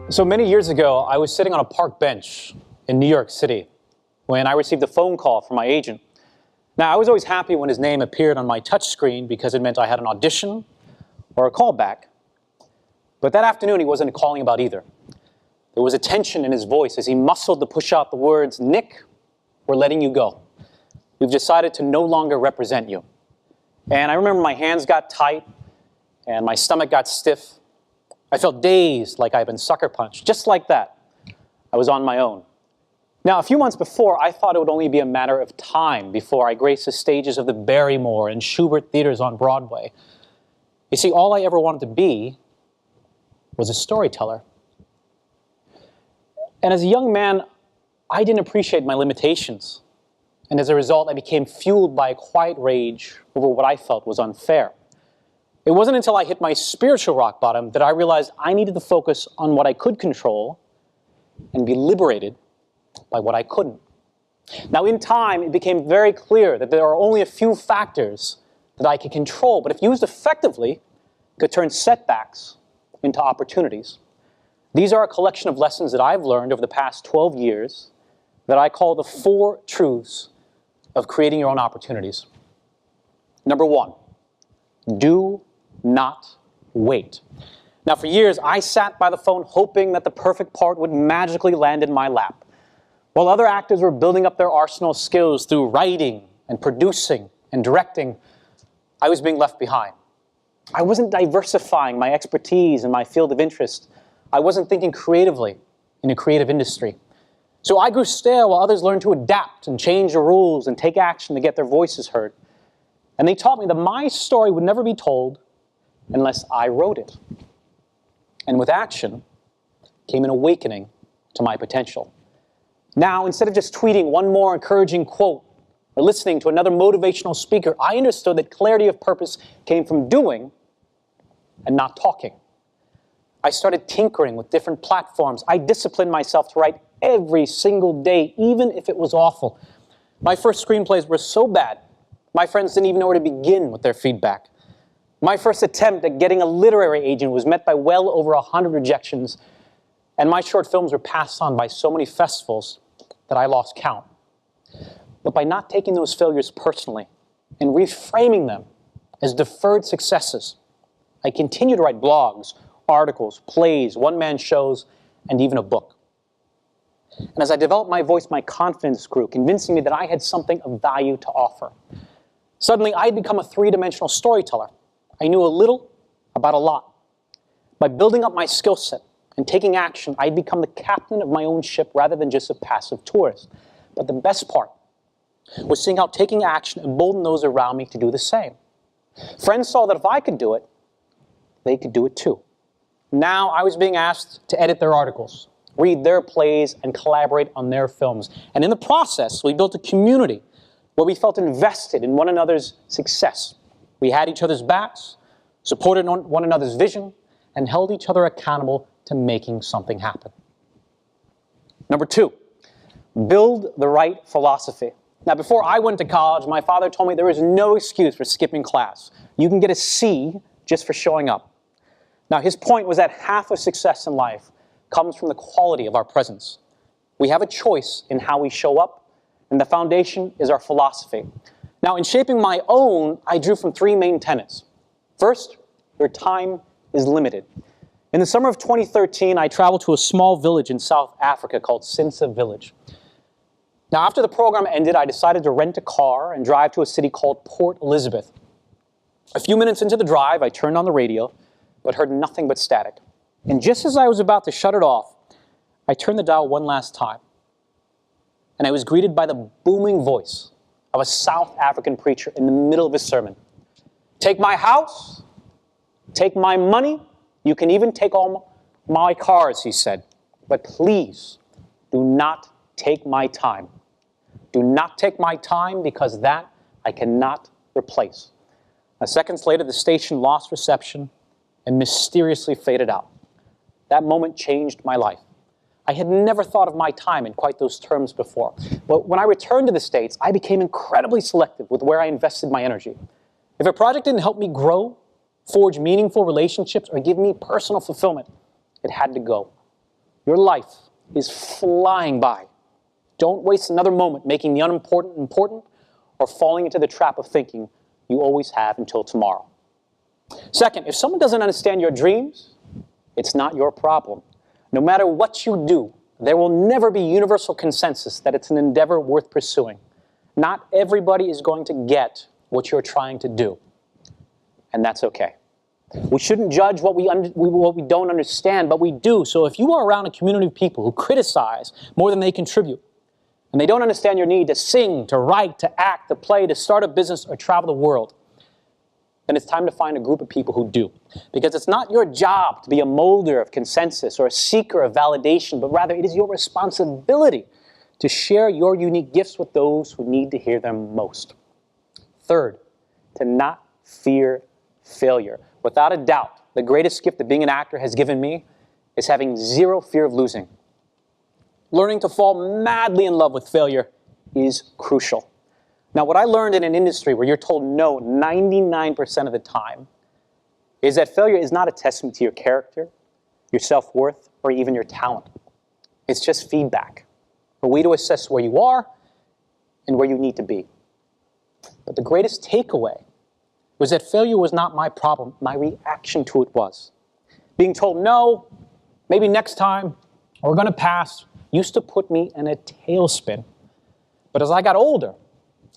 So many years ago, I was sitting on a park bench in New York City when I received a phone call from my agent. Now, I was always happy when his name appeared on my touchscreen because it meant I had an audition or a callback. But that afternoon, he wasn't calling about either. There was a tension in his voice as he muscled to push out the words, "Nick, we're letting you go. We've decided to no longer represent you." And I remember my hands got tight and my stomach got stiff. I felt dazed, like I'd been sucker punched. Just like that, I was on my own. Now, a few months before, I thought it would only be a matter of time before I graced the stages of the Barrymore and Schubert theaters on Broadway. You see, all I ever wanted to be was a storyteller. And as a young man, I didn't appreciate my limitations. And as a result, I became fueled by a quiet rage over what I felt was unfair. It wasn't until I hit my spiritual rock bottom that I realized I needed to focus on what I could control and be liberated by what I couldn't. Now, in time, it became very clear that there are only a few factors that I could control, but if used effectively, could turn setbacks into opportunities. These are a collection of lessons that I've learned over the past 12 years that I call the 4 truths of creating your own opportunities. Number 1, do not wait. Now, for years, I sat by the phone hoping that the perfect part would magically land in my lap. While other actors were building up their arsenal of skills through writing and producing and directing, I was being left behind. I wasn't diversifying my expertise and my field of interest. I wasn't thinking creatively in a creative industry. So I grew stale while others learned to adapt and change the rules and take action to get their voices heard. And they taught me that my story would never be told unless I wrote it. And with action came an awakening to my potential. Now, instead of just tweeting one more encouraging quote or listening to another motivational speaker, I understood that clarity of purpose came from doing and not talking. I started tinkering with different platforms. I disciplined myself to write every single day, even if it was awful. My first screenplays were so bad, my friends didn't even know where to begin with their feedback. My first attempt at getting a literary agent was met by well over 100 rejections, and my short films were passed on by so many festivals that I lost count. But by not taking those failures personally and reframing them as deferred successes, I continued to write blogs, articles, plays, one-man shows, and even a book. And as I developed my voice, my confidence grew, convincing me that I had something of value to offer. Suddenly, I'd become a 3-dimensional storyteller. I knew a little about a lot. By building up my skill set and taking action, I'd become the captain of my own ship rather than just a passive tourist. But the best part was seeing how taking action emboldened those around me to do the same. Friends saw that if I could do it, they could do it too. Now I was being asked to edit their articles, read their plays, and collaborate on their films. And in the process, we built a community where we felt invested in one another's success. We had each other's backs, supported one another's vision, and held each other accountable to making something happen. Number 2, build the right philosophy. Now, before I went to college, my father told me there is no excuse for skipping class. You can get a C just for showing up. Now, his point was that half of success in life comes from the quality of our presence. We have a choice in how we show up, and the foundation is our philosophy. Now, in shaping my own, I drew from 3 main tenets. First, your time is limited. In the summer of 2013, I traveled to a small village in South Africa called Sinsa Village. Now, after the program ended, I decided to rent a car and drive to a city called Port Elizabeth. A few minutes into the drive, I turned on the radio, but heard nothing but static. And just as I was about to shut it off, I turned the dial one last time. And I was greeted by the booming voice of a South African preacher in the middle of his sermon. "Take my house, take my money, you can even take all my cars," he said. "But please, do not take my time. Do not take my time because that I cannot replace." Seconds later, the station lost reception and mysteriously faded out. That moment changed my life. I had never thought of my time in quite those terms before. But when I returned to the States, I became incredibly selective with where I invested my energy. If a project didn't help me grow, forge meaningful relationships, or give me personal fulfillment, it had to go. Your life is flying by. Don't waste another moment making the unimportant important or falling into the trap of thinking you always have until tomorrow. Second, if someone doesn't understand your dreams, it's not your problem. No matter what you do, there will never be universal consensus that it's an endeavor worth pursuing. Not everybody is going to get what you're trying to do, and that's okay. We shouldn't judge what we don't understand, but we do. So if you are around a community of people who criticize more than they contribute, and they don't understand your need to sing, to write, to act, to play, to start a business, or travel the world, then it's time to find a group of people who do. Because it's not your job to be a molder of consensus or a seeker of validation, but rather it is your responsibility to share your unique gifts with those who need to hear them most. Third, to not fear failure. Without a doubt, the greatest gift that being an actor has given me is having zero fear of losing. Learning to fall madly in love with failure is crucial. Now, what I learned in an industry where you're told no 99% of the time is that failure is not a testament to your character, your self-worth, or even your talent. It's just feedback, a way to assess where you are and where you need to be. But the greatest takeaway was that failure was not my problem. My reaction to it was. Being told no, maybe next time, or we're going to pass, used to put me in a tailspin. But as I got older,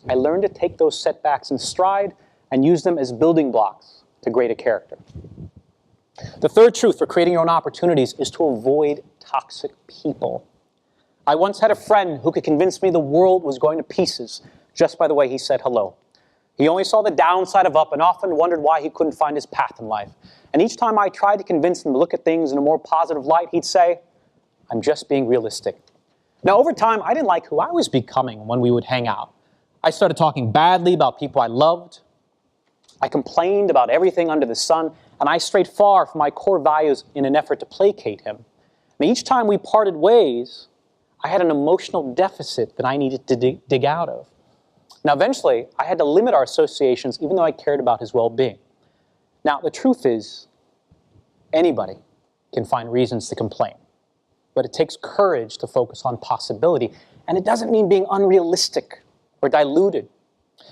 I learned to take those setbacks in stride and use them as building blocks to greater character. The third truth for creating your own opportunities is to avoid toxic people. I once had a friend who could convince me the world was going to pieces just by the way he said hello. He only saw the downside of up and often wondered why he couldn't find his path in life. And each time I tried to convince him to look at things in a more positive light, he'd say, "I'm just being realistic." Now, over time, I didn't like who I was becoming when we would hang out. I started talking badly about people I loved. I complained about everything under the sun, and I strayed far from my core values in an effort to placate him. And each time we parted ways, I had an emotional deficit that I needed to dig out of. Now, eventually, I had to limit our associations even though I cared about his well-being. Now, the truth is, anybody can find reasons to complain. But it takes courage to focus on possibility. And it doesn't mean being unrealistic or diluted,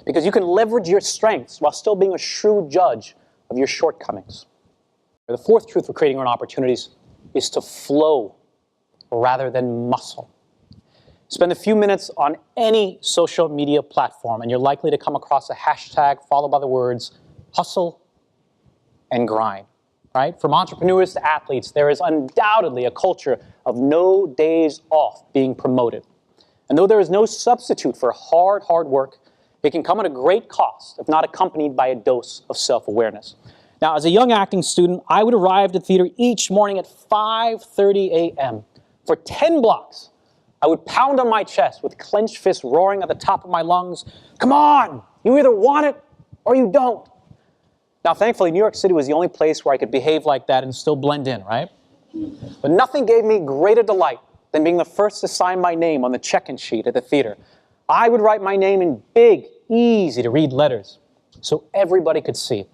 because you can leverage your strengths while still being a shrewd judge of your shortcomings. The fourth truth for creating your own opportunities is to flow rather than muscle. Spend a few minutes on any social media platform, and you're likely to come across a hashtag followed by the words hustle and grind. Right? From entrepreneurs to athletes, there is undoubtedly a culture of no days off being promoted. And though there is no substitute for hard work, it can come at a great cost if not accompanied by a dose of self-awareness. Now, as a young acting student, I would arrive at theater each morning at 5:30 a.m. For 10 blocks, I would pound on my chest with clenched fists roaring at the top of my lungs, "Come on! You either want it or you don't." Now, thankfully, New York City was the only place where I could behave like that and still blend in, right? But nothing gave me greater delight than being the first to sign my name on the check-in sheet at the theater. I would write my name in big, easy-to-read letters so everybody could see.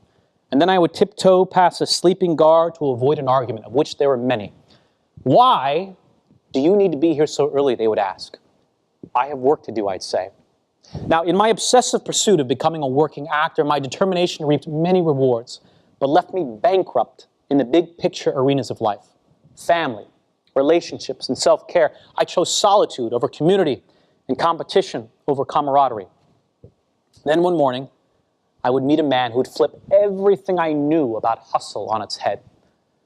And then I would tiptoe past a sleeping guard to avoid an argument, of which there were many. "Why do you need to be here so early?" they would ask. "I have work to do," I'd say. Now, in my obsessive pursuit of becoming a working actor, my determination reaped many rewards, but left me bankrupt in the big picture arenas of life. Family, relationships, and self-care. I chose solitude over community and competition over camaraderie. Then one morning, I would meet a man who would flip everything I knew about hustle on its head.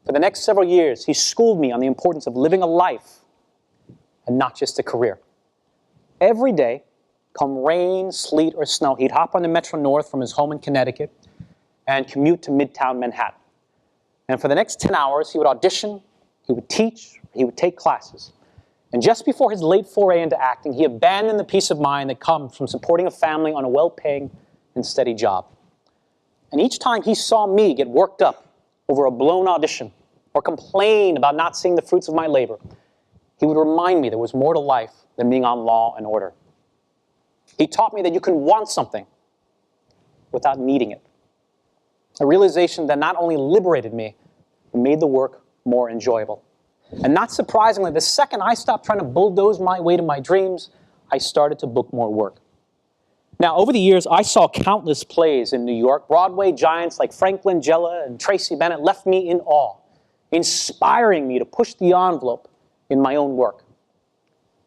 For the next several years, he schooled me on the importance of living a life and not just a career. Every day, come rain, sleet, or snow, he'd hop on the Metro North from his home in Connecticut and commute to Midtown Manhattan. And for the next 10 hours, he would audition, he would teach, he would take classes. And just before his late foray into acting, he abandoned the peace of mind that comes from supporting a family on a well-paying and steady job. And each time he saw me get worked up over a blown audition or complain about not seeing the fruits of my labor, he would remind me there was more to life than being on Law and Order. He taught me that you can want something without needing it. A realization that not only liberated me, but made the work more enjoyable. And not surprisingly, the second I stopped trying to bulldoze my way to my dreams, I started to book more work. Now, over the years, I saw countless plays in New York. Broadway giants like Frank Langella and Tracy Bennett left me in awe, inspiring me to push the envelope in my own work.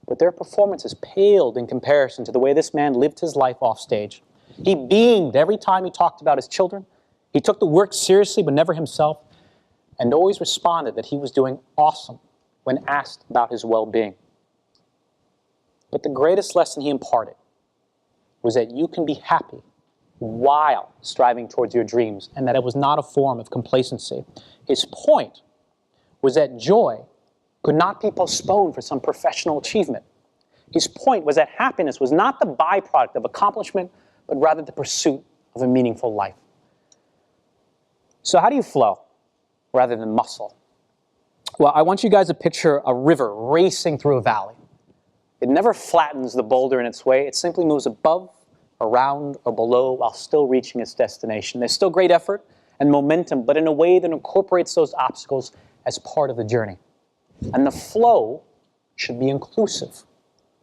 But their performances paled in comparison to the way this man lived his life off stage. He beamed every time he talked about his children. He took the work seriously, but never himself, and always responded that he was doing awesome when asked about his well-being. But the greatest lesson he imparted was that you can be happy while striving towards your dreams, and that it was not a form of complacency. His point was that joy could not be postponed for some professional achievement. His point was that happiness was not the byproduct of accomplishment, but rather the pursuit of a meaningful life. So how do you flow rather than muscle? Well, I want you guys to picture a river racing through a valley. It never flattens the boulder in its way. It simply moves above, around, or below while still reaching its destination. There's still great effort and momentum, but in a way that incorporates those obstacles as part of the journey. And the flow should be inclusive,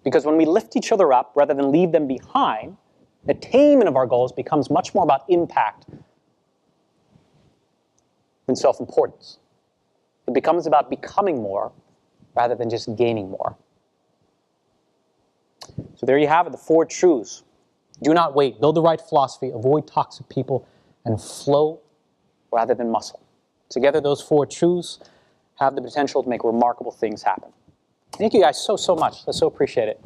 because when we lift each other up rather than leave them behind, the attainment of our goals becomes much more about impact than self-importance. It becomes about becoming more rather than just gaining more. So there you have it, the 4 truths. Do not wait, build the right philosophy, avoid toxic people, and flow rather than muscle. Together, those 4 truths have the potential to make remarkable things happen. Thank you guys so much. I so appreciate it.